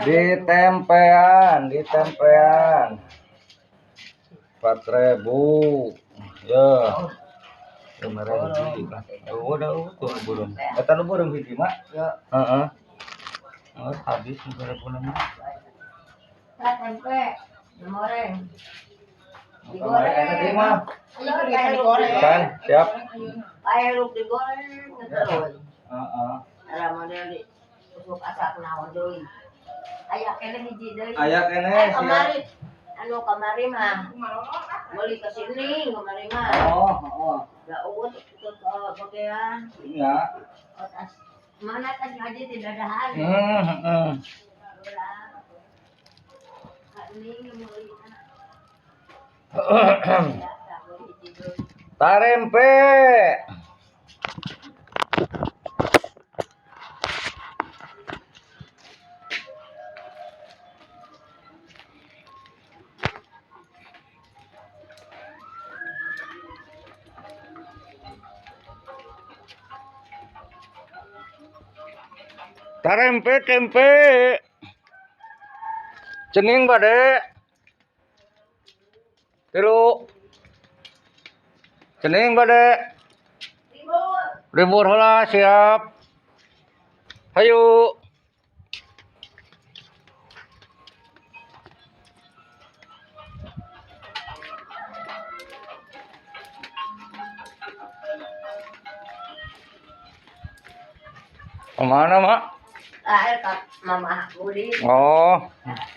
Di tempean 4.000 ya. Kemarin udah tuh burung. Eta lu burung hiji mah. Heeh. Habis telepon mah. Tempe goreng. Digoreng mah. Kan, siap. Aya lu digoreng terus. Heeh. Ada model di usuk asap naon deui. Aya kene hiji deui. Aya kene kamari. Anu kamari mah. Beli ke sini kamari mah. Oh. Da uut ke bagian. Iya. Atas. Mana tadi aja tidak ada hari. Tarempe. Tempe. Cening bade. Tilu. Cening bade. Ribur heula siap. Hayu. Kemana mak? Air ke mama Budi. Oh,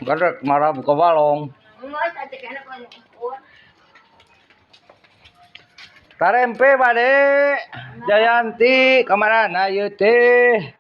gak marah buka balong. Enggak, tadi kena kok. Tarempe bade. Jayanti kemana? Ayo teh.